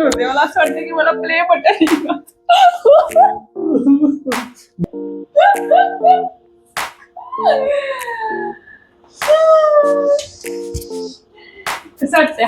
Emotional होते. मला असं वाटतं की मला प्ले बटन कसं वाटतंय?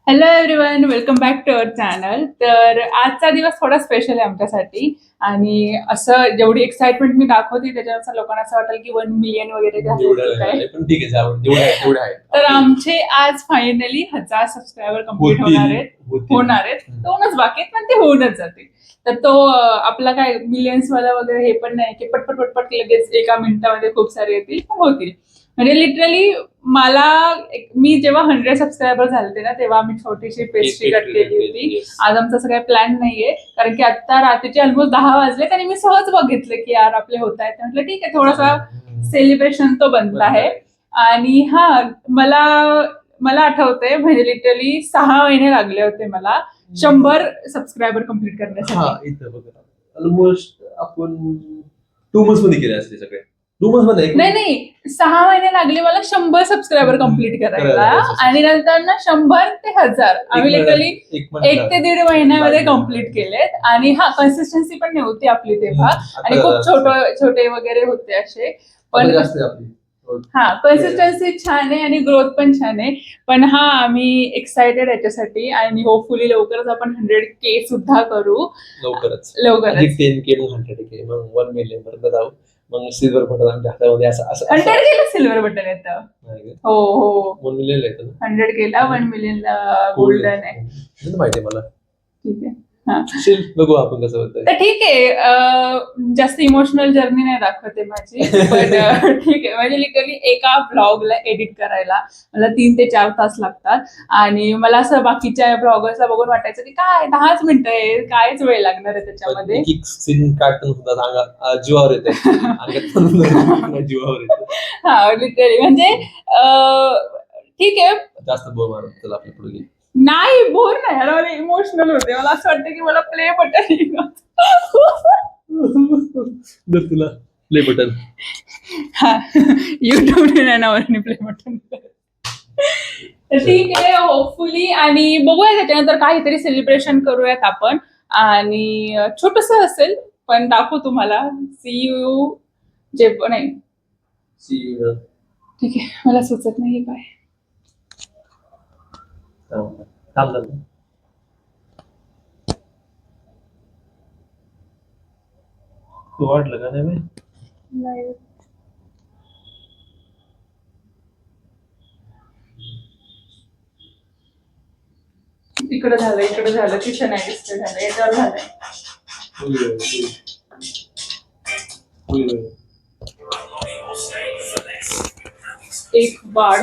Hello everyone, welcome back to our channel. तर आजचा दिवस थोडा स्पेशल आहे आमच्यासाठी आणि असं जेवढी एक्साइटमेंट मी दाखवते त्याच्यानुसार लोकांना असं वाटेल की 1 मिलियन वगैरे पण ठीक आहे, जेवढं आहे. तर आमचे आज फायनली 1000 सबस्क्रायबर कम्प्लीट होणार आहेत. 2च बाकी आहेत पण ते होऊनच जातील. तर तो आपला काय मिलियन्स वाला वगैरे हे पण नाही की पटपट पटपट लगेच एका मिनिटामध्ये खूप सारे येतील, पण होतील. म्हणजे लिटरली मला मी जेव्हा 100 सबस्क्रायबर झाले ना तेव्हा आम्ही छोटीशी पेस्ट्री कट केली होती. आज आमचा असं काही प्लॅन नाहीये कारण की आता रात्रीचे ऑलमोस्ट 10 वाजले आणि मी सहज बघितलं की यार आपले होत आहेत. म्हटलं ठीक आहे, थोडासा सेलिब्रेशन तो बनता आहे. आणि हा मला आठवतंय म्हणजे लिटरली 6 महिने लागले होते मला 100 सबस्क्रायबर कम्प्लीट करण्यासाठी. ऑलमोस्ट आपण 2 months मध्ये केले असते सगळे. 2 months मध्ये नाही 6 महिने लागले मला 100 सबस्क्रायबर कम्प्लीट करायला आणि नंतर ना 100 ते 1000 आम्ही लिटरली 1 ते 1.5 महिन्यामध्ये कम्प्लीट केलेत. आणि हा कन्सिस्टन्सी पण नव्हती आपली तेव्हा आणि खूप छोटे वगैरे होते असे, पण हा कन्सिस्टन्सी छान आहे आणि ग्रोथ पण छान आहे. पण हा आम्ही एक्साइटेड याच्यासाठी आणि होपफुली लवकरच आपण 100K सुद्धा करू. लवकरच 10K मग 100K मग 1 million पर्यंत जाऊ. मग सिल्वर बटन आमच्या हातामध्ये असं 100K सिल्वर बटन येतं. हो 1 million येतं. 100K 1 मिलियन गोल्डन आहे. माहिती मला. ठीक आहे. बघू आपण कसं होतंय. तर ठीक आहे, जास्त इमोशनल जर्नी नाही दाखवते माझी, पण ठीक आहे. म्हणजे लिटरली एका ब्लॉगला एडिट करायला मला 3 ते 4 तास लागतात आणि मला असं बाकीच्या ब्लॉगर्सला बघून वाटायचं की काय 10च मिनिटं आहे, कायच वेळ लागणार आहे त्याच्यामध्ये. सीन काढताना सुद्धा जीवावर येते. जीवावर येते. हा लिटरली म्हणजे ठीक आहे, जास्त बोर मारत चला आपल्या पुढे नाही बोर नाही यार, मला इमोशनल होते. मला असं वाटतं की मला प्ले बटन तुला प्ले बटन हा युट्यूब नावाने प्ले बटन. ठीक आहे, होपफुली आणि बघूया त्याच्यानंतर काहीतरी सेलिब्रेशन करूयात आपण आणि छोटस असेल पण दाखवू तुम्हाला. सी यू जे पण नाही ठीक आहे, मला सुचत नाही काय. तू वाटलं का नाही इकडे झालं तिथे नाही दिसत झालं, याच्यावर झालंय. एक बाड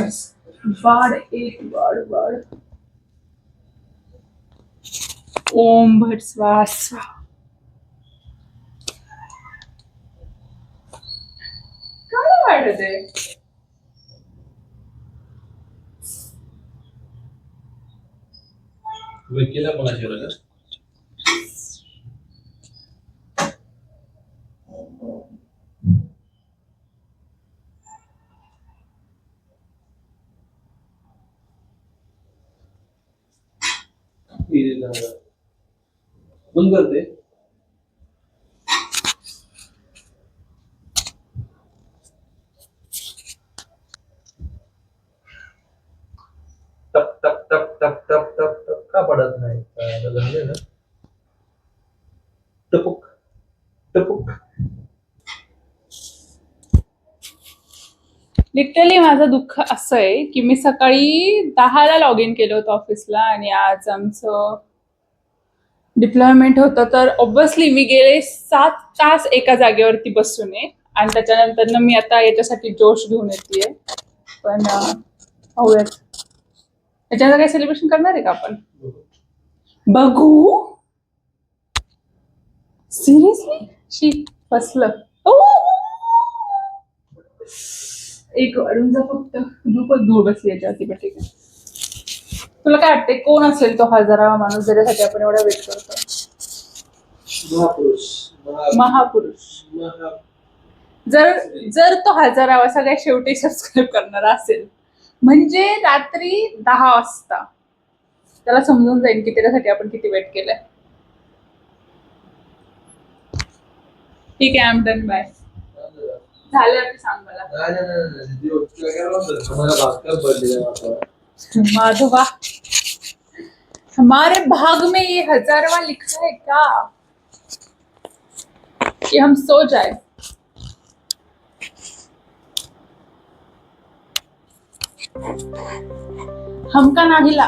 ओम भट स्वास. काय वाटत आहे? केला मला जेवलं बंद करते. टप टप टप टप टप टप टप का पडत नाही? झाले ना टपुक टपुक. लिटरली माझं दुःख असं आहे की मी सकाळी 10ला लॉग इन केलं होतं ऑफिसला आणि आज आमचं डिप्लॉयमेंट होतं. तर ऑब्व्हियसली मी गेले 7 तास एका जागेवरती बसून आहे आणि त्याच्यानंतर मी आता याच्यासाठी जोश घेऊन येते. पण पाहूयात याच्यानंतर काही सेलिब्रेशन करणार आहे का आपण? बघू सिरियसली शी फसलं. एक वाढून जा फक्त, धूळ बसली याच्यावरती. पण ठीक आहे, तुला काय वाटते कोण असेल तो 1000वा माणूस ज्याच्यासाठी आपण एवढा वेट करतो? महापुरुष. जर जर तो 1000वा सगळ्यात शेवटी सबस्क्राईब करणारा असेल म्हणजे रात्री 10 वाजता त्याला समजून जाईल की त्याच्यासाठी आपण किती वेट केलंय. ठीक आहे, आय एम डन. बाय. झालं ते सांग मला. माधवा, हमारे भाग में ये 1000वां लिखा है क्या कि हम सो जाए. हमका नाही ला.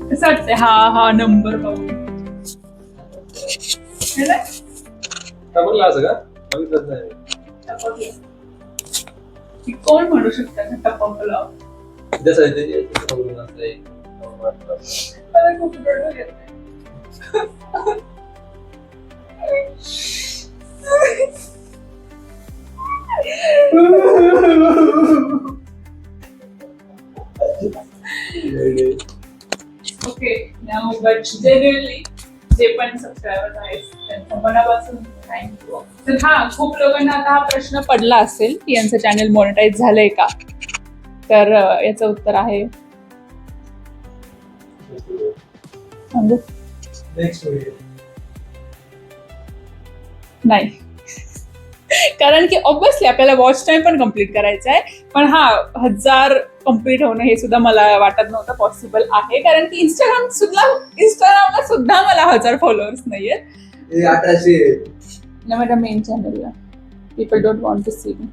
कसं वाटतंय हा नंबर पाहून. कोण म्हणू शकतं टपकलं. मला खूप रडू येतंय. ओके, नाउ बट जनरली जे पण सबस्क्रायबर आहेत त्यांचं मनापासून थँक्यू. तर खूप लोकांना आता हा प्रश्न पडला असेल की यांचं चॅनल मॉनिटाईज झालंय का. तर याचं उत्तर आहे सांगू नाही. कारण की ऑब्विसली आपल्याला वॉच टाइम पण कम्प्लीट करायचा आहे. पण 1000 कम्प्लीट होणं हे सुद्धा मला वाटत नव्हतं पॉसिबल आहे. कारण की इंस्टाग्रामला सुद्धा मला 1000 फॉलोअर्स नाहीयेत. 1800 माझ्या मेन चॅनलला. People don't want to see me.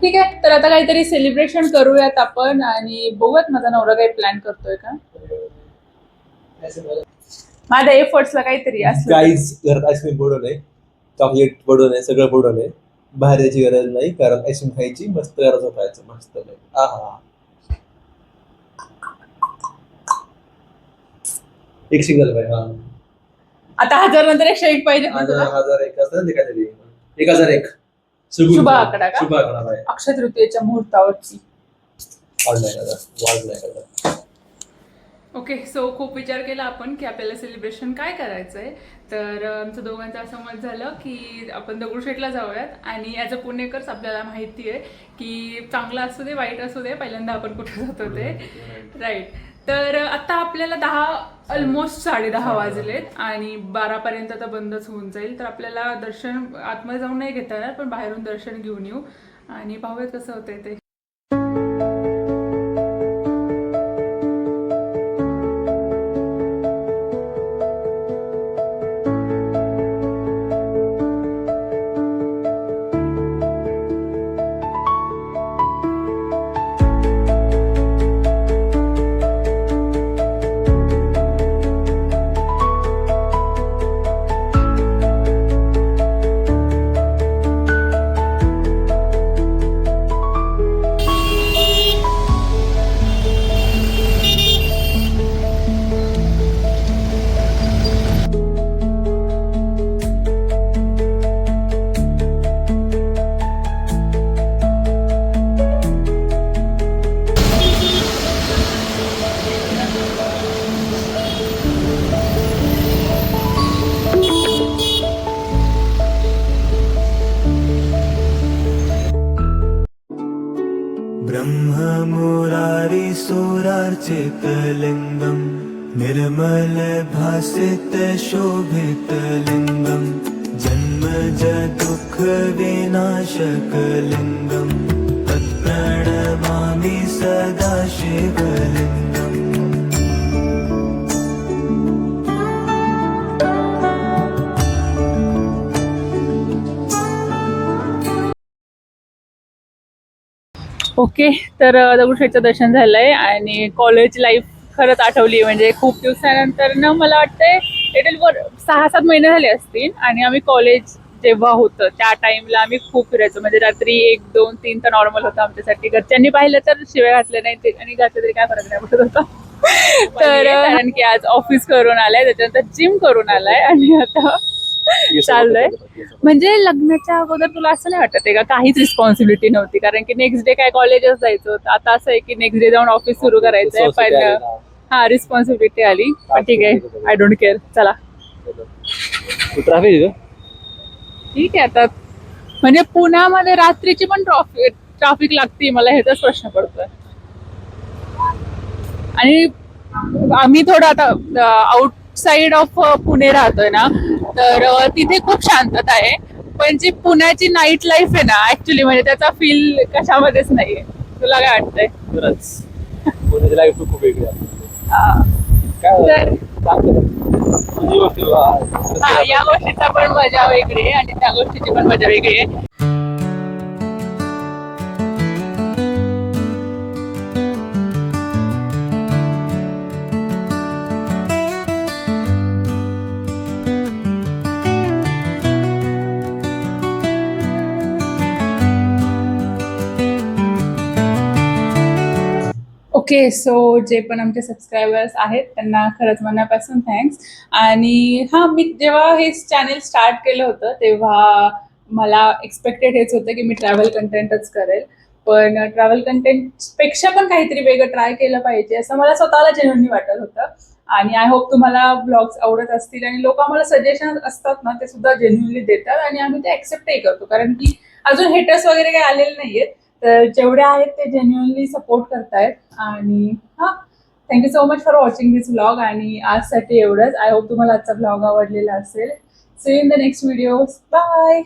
ठीक आहे, तर आता काहीतरी सेलिब्रेशन करूयात आपण आणि बघूयात माझा नवरा काही प्लॅन करतोय का. माझ्या एफर्ट्सला काहीतरी असलं. गाईज घरात आईस्क्रीम बनवलंय, चॉकलेट बनवलंय, सगळं बनवलंय. बाहेर यायची गरज नाही कारण आईस्क्रीम खायची, मस्त घरात झोपायचं मस्त. एक सिंगल पाहिजे. आता 1000 नंतर 101 पाहिजे. 1001 असतं ना काहीतरी. 1001 शुभ आकडा का. शुभ आकडा आहे. अक्षय तृतीयेच्या मुहूर्तावरची. ओके, सो खूप विचार केला आपण की आपल्याला सेलिब्रेशन काय करायचंय. तर आमचं दोघांचं असं मत झालं की आपण दगडूशेठला जाऊयात. आणि ॲज अ पुणेकर्स आपल्याला माहिती आहे की चांगलं असू दे वाईट असू दे पहिल्यांदा आपण कुठे जातो ते. राईट. तर आता आपल्याला ऑलमोस्ट 10:30 वाजलेत आणि 12पर्यंत आता बंदच होऊन जाईल. तर आपल्याला दर्शन आतमध्ये जाऊन नाही घेता येणार, पण बाहेरून दर्शन घेऊन येऊ आणि पाहूयात कसं होतंय ते. ब्रह्ममुरारिसुरार्चितलिङ्गं निर्मलभासितशोभितलिङ्गं जन्मजदुःखविनाशकलिङ्गं तत्प्रणमामि सदा शिवलिङ्गम्. ओके, तर दगडूशेठचं दर्शन झालंय आणि कॉलेज लाईफ खरंच आठवली. म्हणजे खूप दिवसानंतर ना मला वाटतंय लिटल 6-7 महिने झाले असतील. आणि आम्ही कॉलेज जेव्हा होतं त्या टाइमला आम्ही खूप फिरायचो. म्हणजे रात्री 1, 2, 3 तर नॉर्मल होतं आमच्यासाठी. घरच्यांनी पाहिलं तर शिवाय घातले नाही ते आणि घातले तरी काय फरक नाही पडत होता. तर कारण की आज ऑफिस करून आलाय, त्याच्यानंतर जिम करून आलाय आणि आता चाललंय. म्हणजे लग्नाच्या अगोदर तुला असं नाही वाटत आहे का काहीच रिस्पॉन्सिबिलिटी नव्हती, कारण की नेक्स्ट डे काय कॉलेजच जायचं होतं, आता असं आहे की नेक्स्ट डे जाऊन ऑफिस सुरू करायचंय, पण हा रिस्पॉन्सिबिलिटी आली, पण ठीक आहे, आय डोंट केअर. चला ट्रॅफिक ठीक आहे. आता म्हणजे पुण्यामध्ये रात्रीची पण ट्रॅफिक लागते, मला ह्याचाच प्रश्न पडतोय. आणि आम्ही थोडं आता आउटसाइड ऑफ पुणे राहतोय ना, तर तिथे खूप शांतता आहे, पण जी पुण्याची नाईट लाईफ आहे ना ऍक्च्युली, म्हणजे त्याचा फील कशामध्येच नाहीये. तुला काय वाटतंय? खरंच पुण्याची लाईफ खूप वेगळी आहे. तर तुझी गोष्ट या गोष्टीचा पण मजा वेगळी आहे आणि त्या गोष्टीची पण मजा वेगळी आहे. ओके, सो जे पण आमचे सबस्क्रायबर्स आहेत त्यांना खरंच मनापासून थँक्स. आणि हां, मी जेव्हा हे चॅनेल स्टार्ट केलं होतं तेव्हा मला एक्सपेक्टेड हेच होतं की मी ट्रॅव्हल कंटेंटच करेल, पण ट्रॅव्हल कंटेंटपेक्षा पण काहीतरी वेगळं ट्राय केलं पाहिजे असं मला स्वतःला जेन्युइनली वाटत होतं. आणि आय होप तुम्हाला ब्लॉग्स आवडत असतील, आणि लोक आम्हाला सजेशन असतात ना ते सुद्धा जेन्युइनली देतात, आणि आम्ही ते ऍक्सेप्टही करतो, कारण की अजून हेटर्स वगैरे काही आलेले नाहीयेत. तर जेवढे आहेत ते जेन्युइनली सपोर्ट करतायत. आणि हां, thank you so much for watching this vlog. आणि आजसाठी एवढंच. आय होप तुम्हाला आजचा व्लॉग आवडलेला असेल. See you in the next video. Bye.